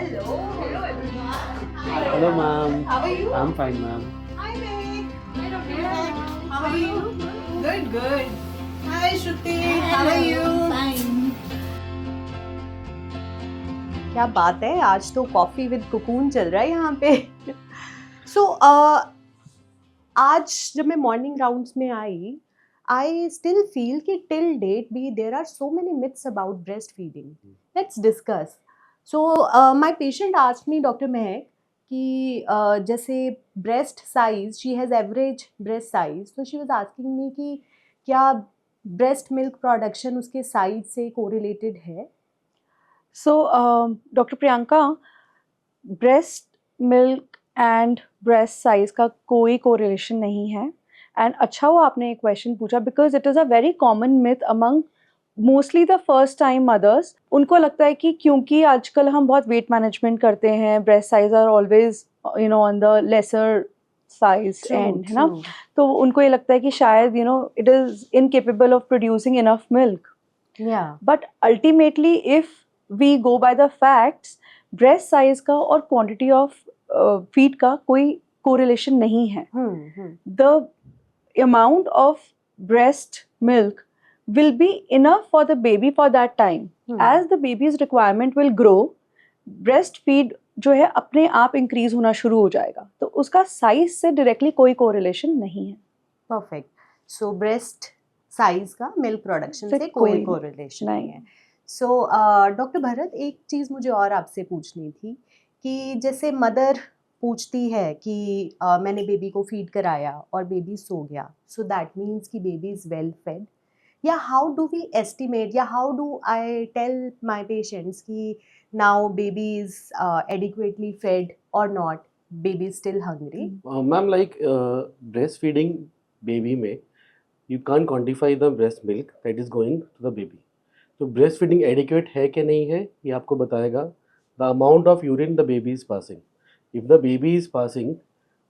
Hello, hello everyone. Hi. Hello, ma'am. How are you? I'm fine, ma'am. Hi, Meg. Hi, Dr. Meg. How are you? Good, good. Hi, Shruti. How are you? Fine. क्या बात है, आज तो coffee with cocoon चल रहा है यहाँ पे। सो आज जब मैं मॉर्निंग राउंड्स में आई, आई स्टिल फील कि टिल डेट भी there are so many myths about breast feeding. Let's discuss. So my patient asked me, doctor Mahak, कि जैसे breast size, she has average breast size, तो शी वाज आस्किंग मी कि क्या breast milk production उसके size से correlated है? So, Dr. Priyanka, breast milk and breast size का कोई correlation नहीं है. And अच्छा हुआ आपने एक question पूछा because it is a very common myth among mostly the first time mothers. उनको लगता है कि क्योंकि आजकल हम बहुत weight management करते हैं, breast size are always on the lesser size end, है ना? तो उनको ये लगता है कि शायद it is incapable of producing enough milk. Yeah. But ultimately, if we go by the facts, breast size का और quantity of feed का कोई correlation नहीं है. The amount of breast milk will be enough for the baby for that time. As the baby's requirement will grow, breast feed जो है अपने आप increase होना शुरू हो जाएगा. तो उसका size से directly कोई correlation नहीं है. Perfect. So breast size का milk production से से कोई कोई correlation नहीं नहीं है. सो डॉक्टर भरत, एक चीज़ मुझे और आपसे पूछनी थी कि जैसे मदर पूछती है कि मैंने बेबी को फीड कराया और बेबी सो गया, सो दैट मीन्स कि बेबी इज़ वेल फेड, या हाउ डू वी एस्टिमेट, या how do I tell my patients कि now baby is adequately fed और not, baby is still hungry? Ma'am, like breastfeeding baby में, you can't quantify the breast milk that is going to the baby. तो breast feeding adequate है कि नहीं है ये आपको बताएगा the amount of urine the baby is passing. If the baby is passing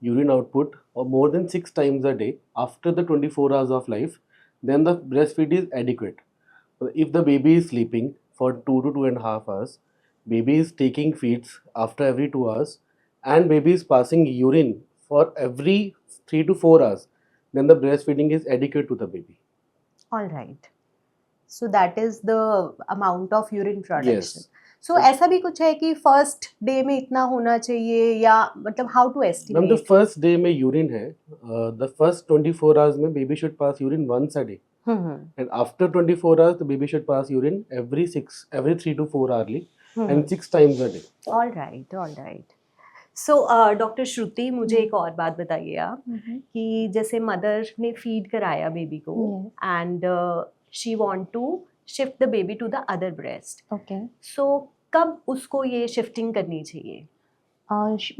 urine output और more than 6 times a day after the 24 hours of life, then the breastfeed is adequate. If the baby is sleeping for 2 to 2.5 hours, baby is taking feeds after every 2 hours, and baby is passing urine for every 3 to 4 hours, then the breastfeeding is adequate to the baby. All right. So that is the amount of urine production. Yes. सो ऐसा भी कुछ है कि first day में इतना होना चाहिए, या मतलब how to ma'am, the estimate? First day में यूरिन है, द फर्स्ट 24 hours में baby should pass urine once a day, and after 24 hours the baby should pass urine every 3 to 4 hourly, and 6 times a day. All right, all right. So doctor Shruti, मुझे एक और बात बताइए आप कि जैसे mother ने फीड कराया बेबी को and she want to shift the baby to the other breast, Okay. So कब उसको ये शिफ्टिंग करनी चाहिए?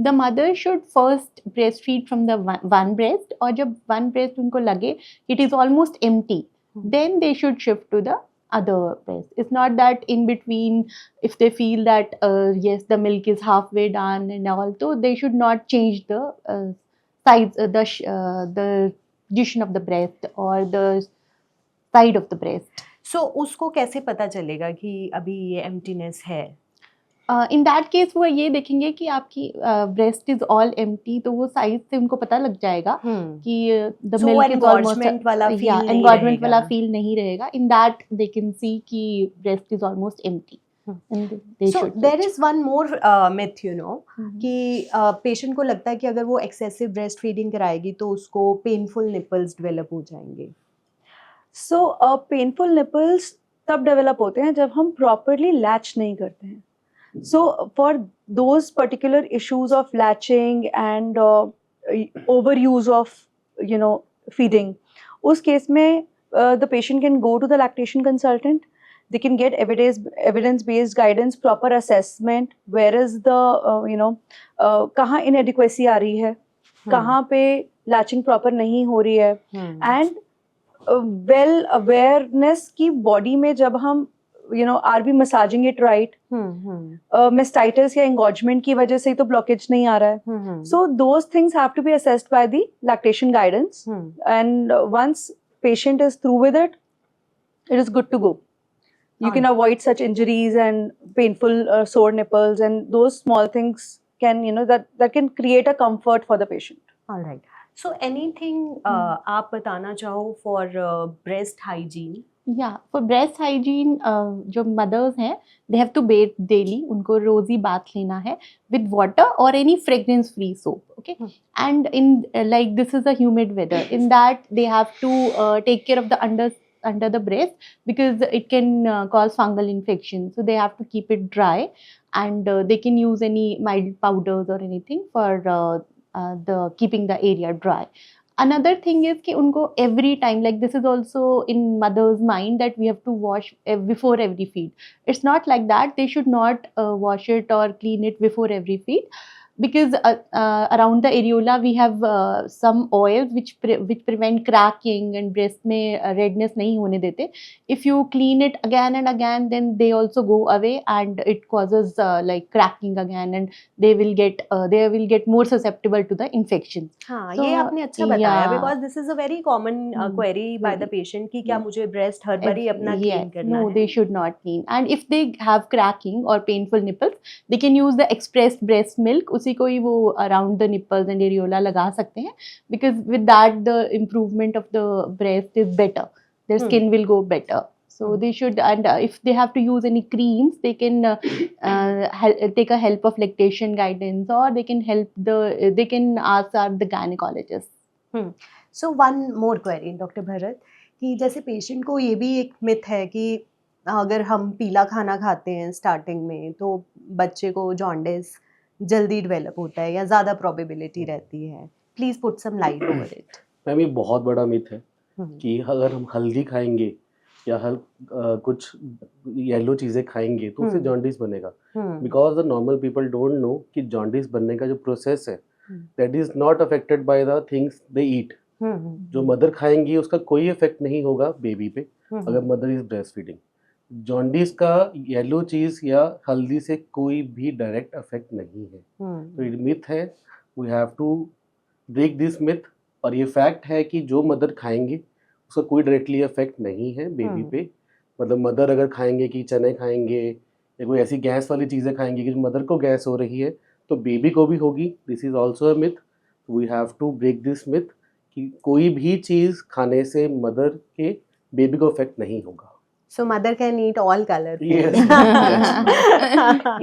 The mother should first breastfeed from the one breast, और जब one breast उनको लगे it is almost empty, then they should shift to the other breast. It's not that in between, if they feel that yes, the milk is halfway done and all, so they should not change the size, the position of the breast or the side of the breast. सो उसको कैसे पता चलेगा कि अभी ये emptiness है? In that case वो ये देखेंगे कि आपकी ब्रेस्ट इज ऑल एम्प्टी, तो वो साइज से उनको पता लग जाएगा कि the So, milk is engorgement वाला feel नहीं एनगॉर्जमेंट वाला रहेगा. फील नहीं रहेगा. In that they can see कि breast is almost empty. So there is one more myth, you know, कि पेशेंट को लगता है कि अगर वो एक्सेसिव ब्रेस्ट फीडिंग कराएगी तो उसको पेनफुल निपल्स डेवलप हो जाएंगे. So, painful nipples तब develop होते हैं जब हम properly latch नहीं करते हैं. So, for those particular issues of latching and overuse of feeding, उस केस में the patient can go to the lactation consultant. They can get evidence-based guidance, proper assessment. Where is the कहाँ inadequacy आ रही है, कहाँ पे latching proper नहीं हो रही है, and वेल अवेयरनेस की बॉडी में जब हम are be massaging it right, mastitis या एंगॉर्जमेंट की वजह से ही तो ब्लॉकेज नहीं आ रहा है. So those things have to be assessed by the lactation guidance, and once patient is through with it, it is good to go. You can avoid such injuries and painful sore nipples, and those small things can, that can create a comfort for the patient. All right. So anything आप बताना चाहो for breast hygiene? Yeah, for breast hygiene, जो mothers हैं, they have to bathe daily. उनको रोज़ी bath लेना है with water or any fragrance-free soap. Okay, and in like this is a humid weather. In that they have to take care of the under the breast because it can cause fungal infection. So they have to keep it dry, and they can use any mild powders or anything for the keeping the area dry. Another thing is कि उनको every time, like this is also in mother's mind that we have to wash before every feed. It's not like that. They should not wash it or clean it before every feed because around the areola we have some oils which prevent cracking and breast में redness नहीं होने देते. If you clean it again and again, then they also go away and it causes like cracking again, and they will get more susceptible to the infection. हाँ, So, ये आपने अच्छा बताया yeah. because this is a very common query by the patient कि क्या मुझे breast हर बारी अपना clean करना No, है? they should not clean. And if they have cracking or painful nipples, they can use the expressed breast milk. उसी को ही वो around the nipples and areola लगा सकते हैं because with that the improvement of the breast is better. Their skin will go better. So they should, and if they have to use any creams, they can take a help of lactation guidance, or they can ask the gynecologist. So one more query, Dr. Bharat, कि जैसे patient को ये भी एक myth है कि अगर हम पीला खाना खाते हैं स्टार्टिंग में तो बच्चे को जॉन्डिस जल्दी डेवलप होता है या ज़्यादा प्रोबेबिलिटी रहती है. Please put some light over it. Ma'am ये बहुत बड़ा मिथ है कि अगर हम हल्दी खाएंगे या कुछ येलो चीज़ें खाएंगे तो उससे जॉन्डिस बनेगा. Because the normal people don't know कि जॉन्डिस बनने का जो प्रोसेस है that is not affected by the things they eat. जो मदर खाएंगी उसका कोई इफेक्ट नहीं होगा बेबी पे अगर mother is breast feeding. Jaundice का येलो चीज़ या हल्दी से कोई भी डायरेक्ट इफेक्ट नहीं है. तो ये मिथ है. We have to break this myth. और ये फैक्ट है कि जो मदर खाएंगे उसका कोई डायरेक्टली इफेक्ट नहीं है बेबी पे. मतलब मदर अगर खाएंगे कि चने खाएंगे या कोई ऐसी गैस वाली चीज़ें खाएंगे कि मदर को गैस हो रही है तो बेबी को भी होगी. This is also a myth. We have to break this myth कि कोई भी चीज़ खाने से मदर के बेबी को इफेक्ट नहीं होगा. So mother can eat all color. Yes.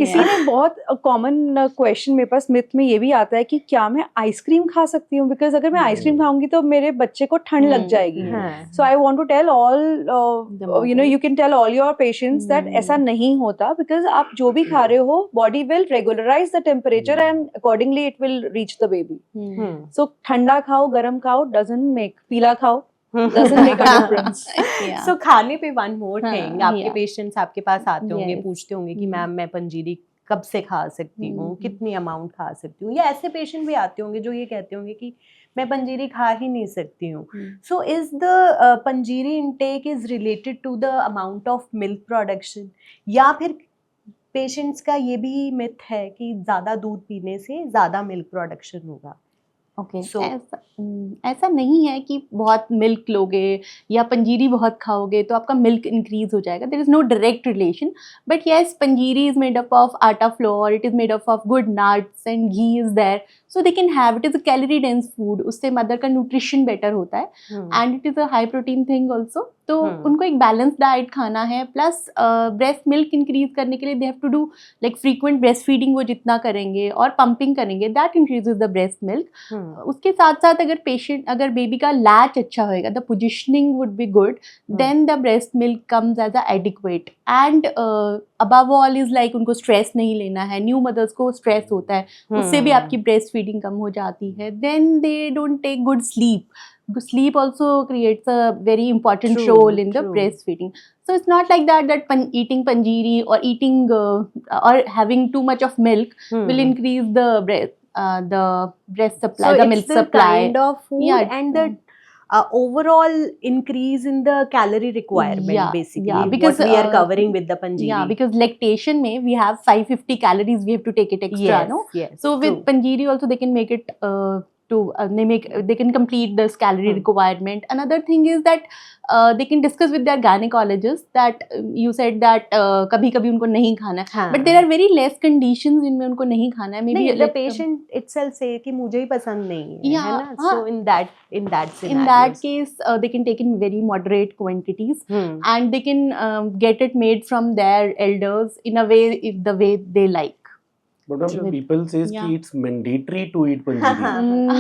इसीलिए बहुत कॉमन क्वेश्चन मेरे पास मिथ में ये भी आता है कि क्या मैं आइसक्रीम खा सकती हूँ, बिकॉज अगर मैं आइसक्रीम खाऊंगी तो मेरे बच्चे को ठंड लग जाएगी. So I want to tell all you can tell all your patients that ऐसा नहीं होता, बिकॉज आप जो भी खा रहे हो body will regularise the temperature and accordingly it will reach the baby. So ठंडा खाओ गरम खाओ डजंट मेक, पीला खाओ doesn't make a difference. Yeah. So खाने पे one more thing, आपके yeah. पेशेंट्स आपके पास आते होंगे Yes. पूछते होंगे कि मैम मैं पंजीरी कब से खा सकती हूँ, कितनी अमाउंट खा सकती हूँ, या ऐसे पेशेंट भी आते होंगे जो ये कहते होंगे कि मैं पंजीरी खा ही नहीं सकती हूँ. So is the panjiri intake is related to the amount of milk production, या फिर पेशेंट्स का ये भी मिथ है कि ज़्यादा दूध पीने से ज़्यादा मिल्क प्रोडक्शन होगा? ओके, So- ऐसा नहीं है कि बहुत मिल्क लोगे या पंजीरी बहुत खाओगे तो आपका मिल्क इंक्रीज हो जाएगा. There is no direct relation, but yes panjiri is made up of atta flour, it is made up of good nuts and ghee is there, so they can have, it is a calorie dense food. उससे मदर का nutrition better होता है and it is a high protein thing also. तो उनको एक balance diet खाना है, प्लस ब्रेस्ट मिल्क इंक्रीज करने के लिए they have to do like frequent breast feeding. वो जितना करेंगे और पंपिंग करेंगे that increases the breast milk. उसके साथ साथ अगर बेबी का लैच अच्छा होएगा, the positioning would be good, then the breast milk comes as a adequate. And above all is like उनको स्ट्रेस नहीं लेना है. न्यू मदर्स को स्ट्रेस होता है, उससे भी आपकी ब्रेस्ट फीडिंग कम हो जाती है. Then they don't take good sleep. Sleep also creates a very important True, role in the true. breastfeeding. So it's not like that eating panjiri or eating or having too much of milk will increase the breast supply, So the it's milk the supply. kind of food Yeah, and the overall increase in the calorie requirement, Yeah, basically, yeah, because, what we are covering with the panjiri. Yeah, because lactation may we have 550 calories, we have to take it extra, yes, no? yes, So with true. panjiri also they can make it they can complete this calorie requirement. Another thing is that they can discuss with their gynecologist that you said that कभी कभी उनको नहीं खाना है, हाँ. but there are very less conditions जिनमें उनको नहीं खाना है. Maybe नहीं, the like, patient itself say कि मुझे ही पसंद नहीं है, Yeah, है ना? हाँ. So in that scenario, in that case they can take in very moderate quantities and they can get it made from their elders in a way, the way they like. But ma'am, True. people says Yeah. कि it's mandatory to eat panjiri. Mm.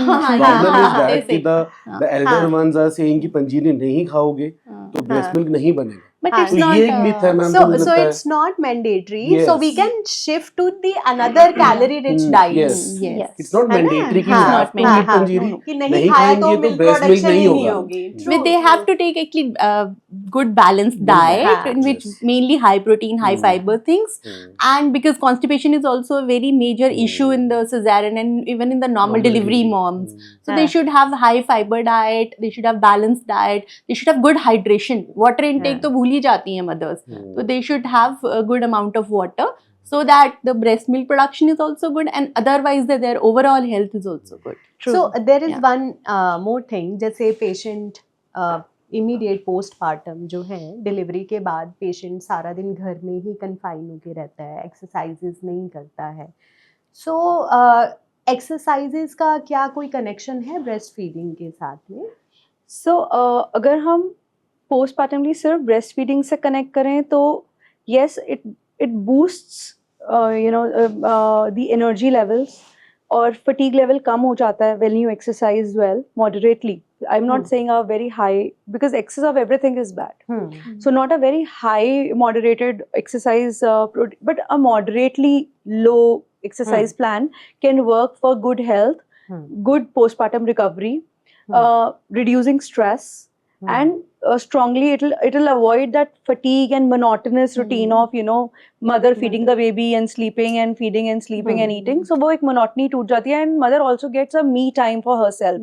Problem is They that कि say. the elder ones are saying कि पंजीरी नहीं खाओगे तो breast हाँ. milk नहीं बनेगा. But हाँ. it's तो not. ये एक myth है मैम. so मुझे so लगता है. it's not mandatory. Yes. So we can shift to the another calorie rich diets. Yes. Yes. It's not है ना? mandatory कि हाँ, you have to हाँ, eat हाँ. पंजीरी. कि नहीं नहीं खाया तो खाएंगे तो milk breast milk production नहीं ही नहीं होगा. होगी. But they have to take actually good balanced diet हाँ. in which Yes. mainly high protein, high fiber things. Hmm. And because constipation is also a very major issue in the cesarean and even in the normal delivery moms. So they should have high fiber diet, they should have balanced diet, they should have good hydration. Water intake तो भूल ही जाती हैं mothers. So they should have a good amount of water so that the breast milk production is also good and otherwise their overall health is also good. So there is Yeah. one more thing. जैसे patient immediate postpartum जो है delivery के बाद patient सारा दिन घर में ही confine होके रहता है, एक्सरसाइजेज नहीं करता है. सो एक्सरसाइजेज का क्या कोई कनेक्शन है ब्रेस्ट फीडिंग के साथ में? सो अगर हम postpartumly सिर्फ breast feeding से connect करें तो yes it boosts the energy levels और fatigue level कम हो जाता है when you exercise well moderately. I'm not saying a very high, because excess of everything is bad. So not a very high moderated exercise, but a moderately low exercise plan can work for good health, good postpartum recovery, reducing stress, and strongly it'll avoid that fatigue and monotonous routine of mother feeding the baby and sleeping and feeding and sleeping and eating. So वो एक monotony टूट जाती है, and mother also gets a me time for herself.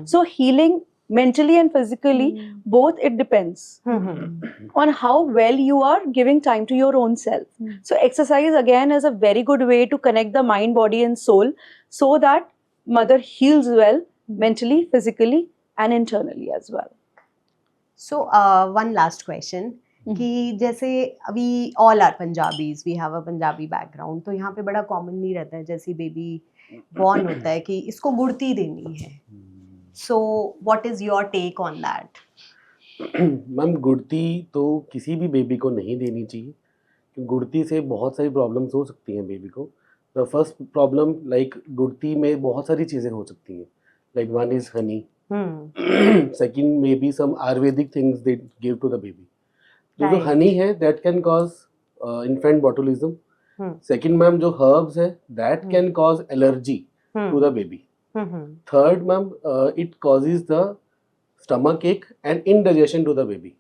So healing mentally and physically, both, it depends on how well you are giving time to your own self. So exercise again is a very good way to connect the mind, body and soul so that mother heals well mentally, physically and internally as well. So one last question. कि जैसे we all are Punjabis, we have a Punjabi background, तो यहाँ पे बड़ा commonly रहता है जैसे baby born होता है कि इसको गुड़ती देनी है. So what is your take on that? Ma'am गुड़ती तो किसी भी बेबी को नहीं देनी चाहिए. गुड़ती से बहुत सारी प्रॉब्लम्स हो सकती हैं बेबी को. द फर्स्ट प्रॉब्लम लाइक गुड़ती में बहुत सारी चीज़ें हो सकती हैं. Like one is honey, second may be some Ayurvedic things they give to the baby. जो हनी है that can cause infant botulism. Second ma'am जो हर्ब्स है that can cause allergy to the baby. Third, ma'am, it causes the stomach ache and indigestion to the baby.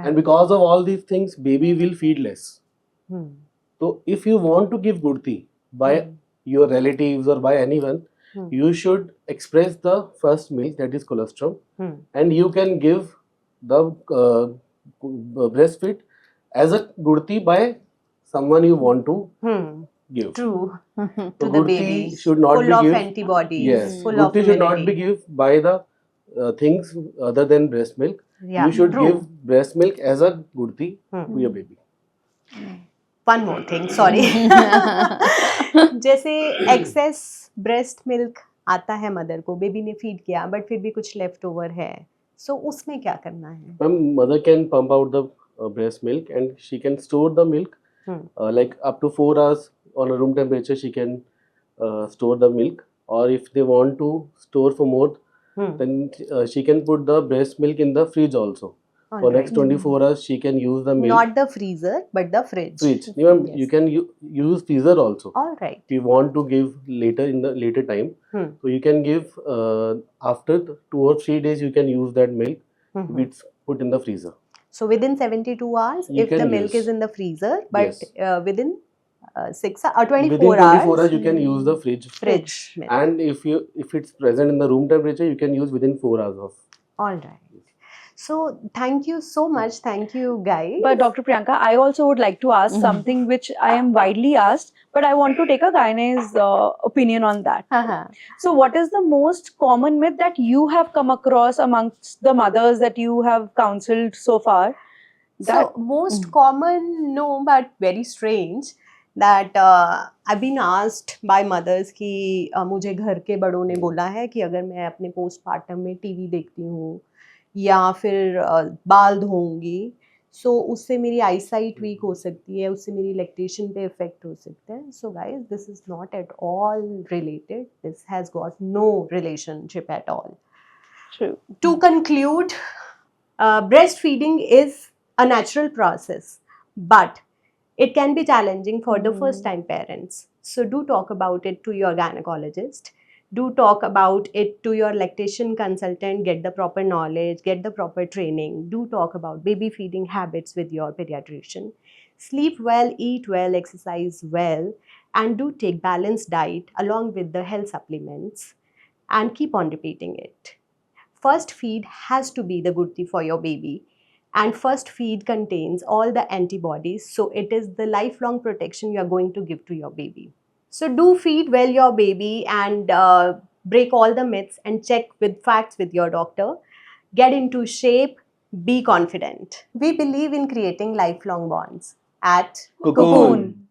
And because of all these things, baby will feed less. So if you want to give gurti by your relatives or by anyone, you should express the first milk, that is colostrum, and you can give the breastfeed as a gurti by someone you want to give. True. So To the gurti baby. should not Full be of given. antibodies. Yes, Full gurti of should not be immunity. given by the things other than breast milk. Yeah, You should true. give breast milk as a gurti to your baby. One more thing, sorry. जैसे excess breast milk आता है mother को, baby ने feed किया but फिर भी कुछ left over है, सो उसमें क्या करना है? Ma'am, mother can pump out the breast milk and she can store the milk like up to 4 hours on a room temperature. She can store the milk, or if they want to store for more, then she can put the breast milk in the fridge also. For next 24 hours, she can use the milk. Not the freezer, but the fridge. Fridge. You can use freezer also. All right. If you want to give later in the later time, so you can give after 2 or 3 days. You can use that milk. It's put in the freezer. So within 72 hours, You if the can milk use. is in the freezer, but Yes. within 24 Within 24 hours, hours, you can use the fridge. fridge milk. And if it's present in the room temperature, you can use within 4 hours of. All right. So thank you so much. Thank you, guys. But Dr. Priyanka, I also would like to ask something which I am widely asked, but I want to take a gynae's opinion on that. Uh-huh. So, what is the most common myth that you have come across amongst the mothers that you have counseled so far? So most common, no, but very strange that I've been asked by mothers कि मुझे घर के बड़ों ने बोला है कि अगर मैं अपने पोस्टमार्टम में टीवी देखती हूँ या फिर बाल धोऊंगी, सो उससे मेरी आईसाइट वीक हो सकती है, उससे मेरी लैक्टेशन पे इफेक्ट हो सकता है. So guys, this is not at all related. This has got no relationship at all. True. To conclude, breastfeeding is a natural process, but it can be challenging for the first time parents. So do talk about it to your gynecologist. Do talk about it to your lactation consultant. Get the proper knowledge, get the proper training. Do talk about baby feeding habits with your pediatrician. Sleep well, eat well, exercise well, and do take balanced diet along with the health supplements, and keep on repeating it. First feed has to be the good thing for your baby, and first feed contains all the antibodies, so it is the lifelong protection you are going to give to your baby. So do feed well your baby, and break all the myths and check with facts with your doctor. Get into shape, be confident. We believe in creating lifelong bonds at Cocoon.